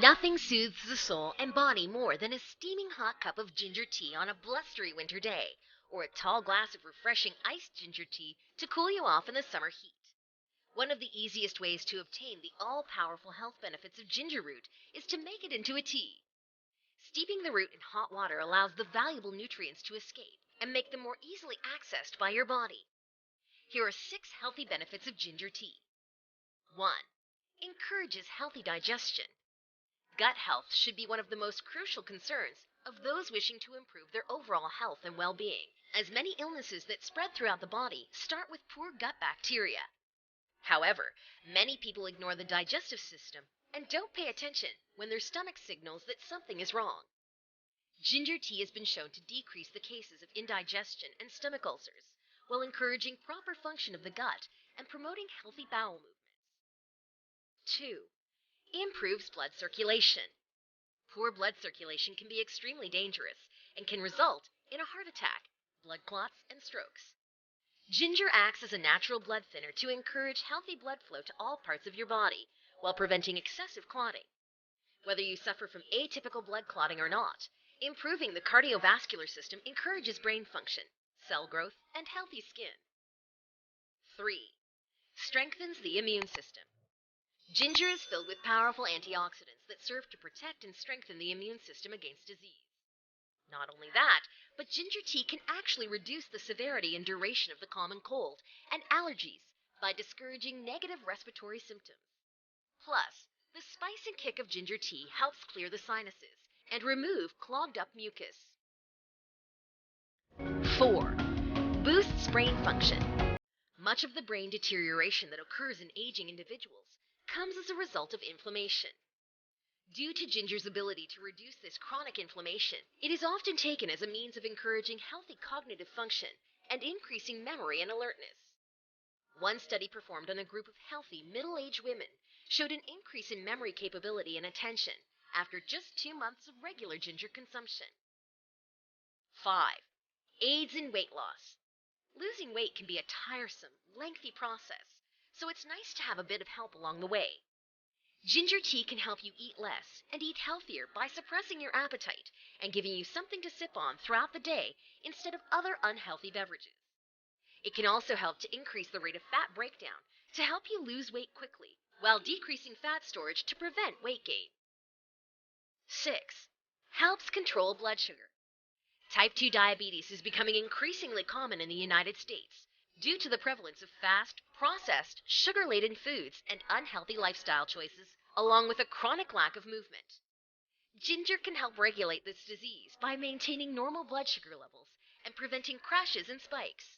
Nothing soothes the soul and body more than a steaming hot cup of ginger tea on a blustery winter day, or a tall glass of refreshing iced ginger tea to cool you off in the summer heat. One of the easiest ways to obtain the all-powerful health benefits of ginger root is to make it into a tea. Steeping the root in hot water allows the valuable nutrients to escape and make them more easily accessed by your body. Here are 6 healthy benefits of ginger tea. 1. Encourages healthy digestion. Gut health should be one of the most crucial concerns of those wishing to improve their overall health and well-being, as many illnesses that spread throughout the body start with poor gut bacteria. However, many people ignore the digestive system and don't pay attention when their stomach signals that something is wrong. Ginger tea has been shown to decrease the cases of indigestion and stomach ulcers, while encouraging proper function of the gut and promoting healthy bowel movements. 2. Improves blood circulation. Poor blood circulation can be extremely dangerous and can result in a heart attack, blood clots, and strokes. Ginger acts as a natural blood thinner to encourage healthy blood flow to all parts of your body while preventing excessive clotting. Whether you suffer from atypical blood clotting or not, improving the cardiovascular system encourages brain function, cell growth, and healthy skin. 3. Strengthens the immune system. Ginger is filled with powerful antioxidants that serve to protect and strengthen the immune system against disease. Not only that, but ginger tea can actually reduce the severity and duration of the common cold and allergies by discouraging negative respiratory symptoms. Plus, the spice and kick of ginger tea helps clear the sinuses and remove clogged up mucus. 4. Boosts brain function. Much of the brain deterioration that occurs in aging individuals comes as a result of inflammation. Due to ginger's ability to reduce this chronic inflammation, it is often taken as a means of encouraging healthy cognitive function and increasing memory and alertness. One study performed on a group of healthy, middle-aged women showed an increase in memory capability and attention after just 2 months of regular ginger consumption. 5. Aids in weight loss. Losing weight can be a tiresome, lengthy process, so it's nice to have a bit of help along the way. Ginger tea can help you eat less and eat healthier by suppressing your appetite and giving you something to sip on throughout the day instead of other unhealthy beverages. It can also help to increase the rate of fat breakdown to help you lose weight quickly while decreasing fat storage to prevent weight gain. 6. Helps control blood sugar. Type 2 diabetes is becoming increasingly common in the United States due to the prevalence of fast, processed, sugar-laden foods and unhealthy lifestyle choices, along with a chronic lack of movement. Ginger can help regulate this disease by maintaining normal blood sugar levels and preventing crashes and spikes.